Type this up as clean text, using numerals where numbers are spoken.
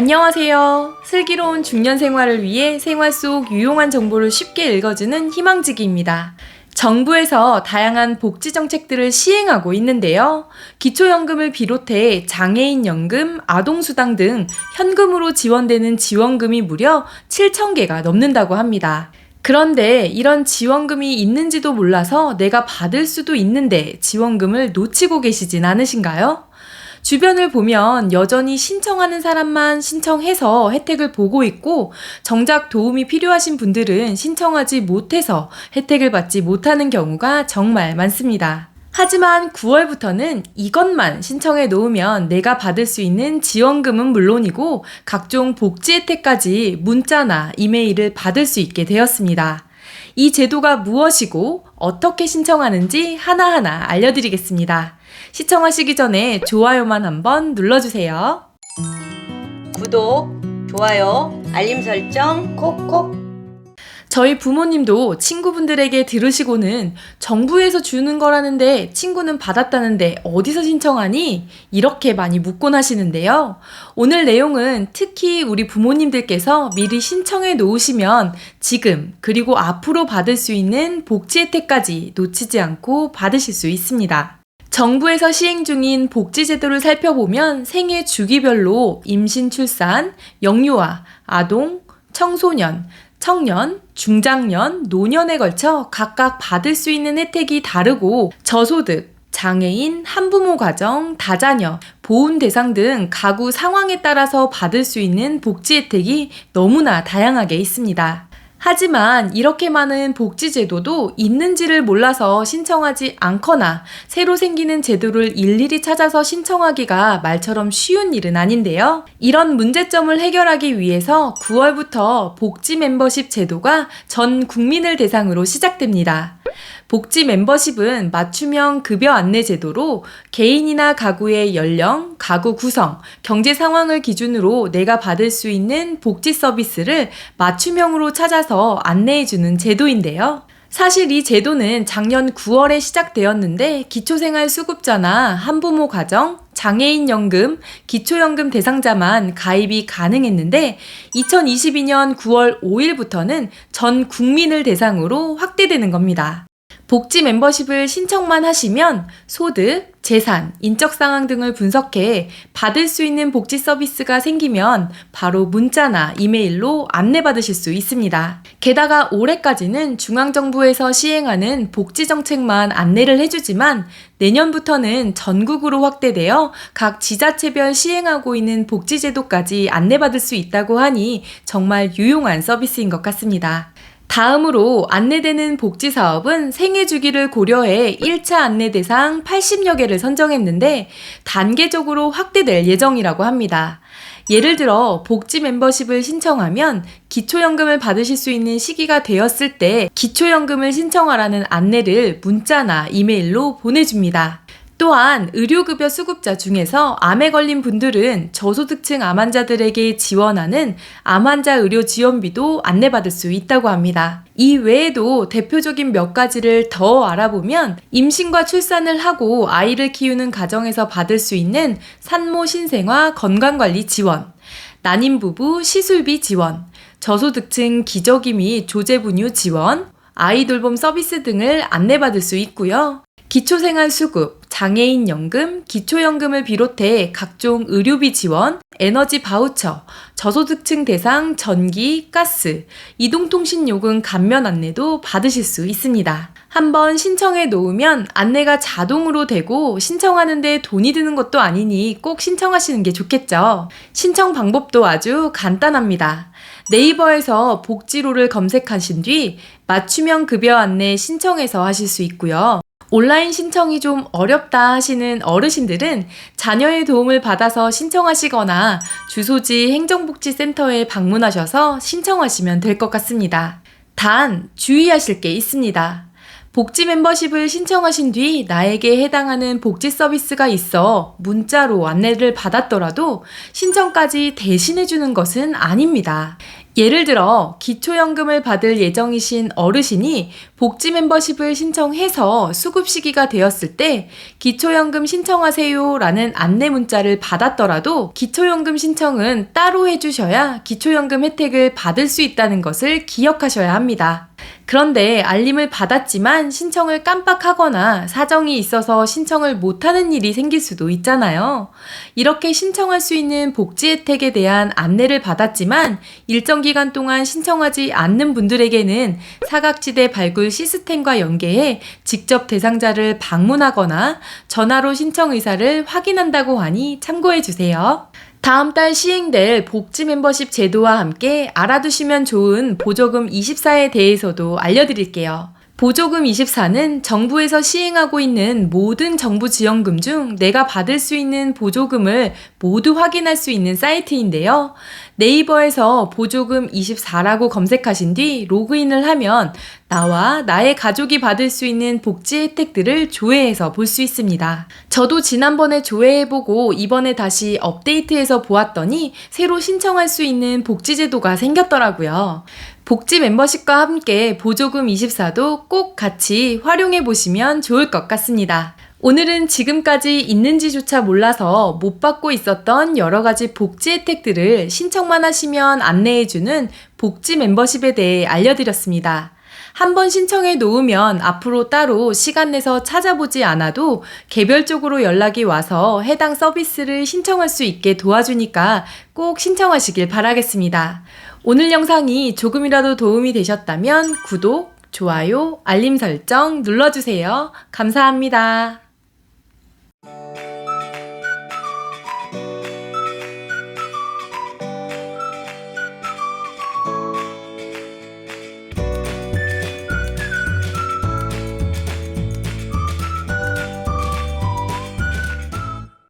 안녕하세요. 슬기로운 중년 생활을 위해 생활 속 유용한 정보를 쉽게 읽어주는 희망지기입니다. 정부에서 다양한 복지 정책들을 시행하고 있는데요. 기초연금을 비롯해 장애인연금, 아동수당 등 현금으로 지원되는 지원금이 무려 7,000개가 넘는다고 합니다. 그런데 이런 지원금이 있는지도 몰라서 내가 받을 수도 있는데 지원금을 놓치고 계시진 않으신가요? 주변을 보면 여전히 신청하는 사람만 신청해서 혜택을 보고 있고 정작 도움이 필요하신 분들은 신청하지 못해서 혜택을 받지 못하는 경우가 정말 많습니다. 하지만 9월부터는 이것만 신청해 놓으면 내가 받을 수 있는 지원금은 물론이고 각종 복지 혜택까지 문자나 이메일을 받을 수 있게 되었습니다. 이 제도가 무엇이고 어떻게 신청하는지 하나하나 알려드리겠습니다. 시청하시기 전에 좋아요만 한번 눌러주세요. 구독, 좋아요, 알림 설정 콕콕. 저희 부모님도 친구분들에게 들으시고는 정부에서 주는 거라는데 친구는 받았다는데 어디서 신청하니? 이렇게 많이 묻곤 하시는데요. 오늘 내용은 특히 우리 부모님들께서 미리 신청해 놓으시면 지금 그리고 앞으로 받을 수 있는 복지 혜택까지 놓치지 않고 받으실 수 있습니다. 정부에서 시행 중인 복지제도를 살펴보면 생애 주기별로 임신, 출산, 영유아, 아동, 청소년, 청년, 중장년, 노년에 걸쳐 각각 받을 수 있는 혜택이 다르고 저소득, 장애인, 한부모 가정, 다자녀, 보훈 대상 등 가구 상황에 따라서 받을 수 있는 복지 혜택이 너무나 다양하게 있습니다. 하지만 이렇게 많은 복지제도도 있는지를 몰라서 신청하지 않거나 새로 생기는 제도를 일일이 찾아서 신청하기가 말처럼 쉬운 일은 아닌데요. 이런 문제점을 해결하기 위해서 9월부터 복지 멤버십 제도가 전 국민을 대상으로 시작됩니다. 복지 멤버십은 맞춤형 급여 안내 제도로 개인이나 가구의 연령, 가구 구성, 경제 상황을 기준으로 내가 받을 수 있는 복지 서비스를 맞춤형으로 찾아서 안내해주는 제도인데요. 사실 이 제도는 작년 9월에 시작되었는데 기초생활수급자나 한부모 가정, 장애인연금, 기초연금 대상자만 가입이 가능했는데 2022년 9월 5일부터는 전 국민을 대상으로 확대되는 겁니다. 복지 멤버십을 신청만 하시면 소득, 재산, 인적 상황 등을 분석해 받을 수 있는 복지 서비스가 생기면 바로 문자나 이메일로 안내받으실 수 있습니다. 게다가 올해까지는 중앙정부에서 시행하는 복지 정책만 안내를 해주지만 내년부터는 전국으로 확대되어 각 지자체별 시행하고 있는 복지제도까지 안내받을 수 있다고 하니 정말 유용한 서비스인 것 같습니다. 다음으로 안내되는 복지사업은 생애 주기를 고려해 1차 안내 대상 80여 개를 선정했는데 단계적으로 확대될 예정이라고 합니다. 예를 들어 복지 멤버십을 신청하면 기초연금을 받으실 수 있는 시기가 되었을 때 기초연금을 신청하라는 안내를 문자나 이메일로 보내줍니다. 또한 의료급여 수급자 중에서 암에 걸린 분들은 저소득층 암 환자들에게 지원하는 암 환자 의료 지원비도 안내받을 수 있다고 합니다. 이 외에도 대표적인 몇 가지를 더 알아보면 임신과 출산을 하고 아이를 키우는 가정에서 받을 수 있는 산모 신생아 건강관리 지원, 난임부부 시술비 지원, 저소득층 기저귀 및 조제분유 지원, 아이 돌봄 서비스 등을 안내받을 수 있고요. 기초생활수급, 장애인연금, 기초연금을 비롯해 각종 의료비 지원, 에너지 바우처, 저소득층 대상 전기, 가스, 이동통신요금 감면 안내도 받으실 수 있습니다. 한번 신청해 놓으면 안내가 자동으로 되고 신청하는데 돈이 드는 것도 아니니 꼭 신청하시는 게 좋겠죠. 신청 방법도 아주 간단합니다. 네이버에서 복지로를 검색하신 뒤 맞춤형 급여 안내 신청해서 하실 수 있고요. 온라인 신청이 좀 어렵다 하시는 어르신들은 자녀의 도움을 받아서 신청하시거나 주소지 행정복지센터에 방문하셔서 신청하시면 될 것 같습니다. 단 주의하실 게 있습니다. 복지 멤버십을 신청하신 뒤 나에게 해당하는 복지 서비스가 있어 문자로 안내를 받았더라도 신청까지 대신해주는 것은 아닙니다. 예를 들어 기초연금을 받을 예정이신 어르신이 복지 멤버십을 신청해서 수급 시기가 되었을 때 기초연금 신청하세요 라는 안내 문자를 받았더라도 기초연금 신청은 따로 해주셔야 기초연금 혜택을 받을 수 있다는 것을 기억하셔야 합니다. 그런데 알림을 받았지만 신청을 깜빡하거나 사정이 있어서 신청을 못하는 일이 생길 수도 있잖아요. 이렇게 신청할 수 있는 복지 혜택에 대한 안내를 받았지만 일정 기간 동안 신청하지 않는 분들에게는 사각지대 발굴 시스템과 연계해 직접 대상자를 방문하거나 전화로 신청 의사를 확인한다고 하니 참고해 주세요. 다음 달 시행될 복지 멤버십 제도와 함께 알아두시면 좋은 보조금 24에 대해서도 알려드릴게요. 보조금 24는 정부에서 시행하고 있는 모든 정부 지원금 중 내가 받을 수 있는 보조금을 모두 확인할 수 있는 사이트인데요. 네이버에서 보조금 24라고 검색하신 뒤 로그인을 하면 나와 나의 가족이 받을 수 있는 복지 혜택들을 조회해서 볼 수 있습니다. 저도 지난번에 조회해보고 이번에 다시 업데이트해서 보았더니 새로 신청할 수 있는 복지제도가 생겼더라고요. 복지 멤버십과 함께 보조금 24도 꼭 같이 활용해 보시면 좋을 것 같습니다. 오늘은 지금까지 있는지조차 몰라서 못 받고 있었던 여러 가지 복지 혜택들을 신청만 하시면 안내해주는 복지 멤버십에 대해 알려드렸습니다. 한번 신청해 놓으면 앞으로 따로 시간 내서 찾아보지 않아도 개별적으로 연락이 와서 해당 서비스를 신청할 수 있게 도와주니까 꼭 신청하시길 바라겠습니다. 오늘 영상이 조금이라도 도움이 되셨다면 구독, 좋아요, 알림 설정 눌러주세요. 감사합니다.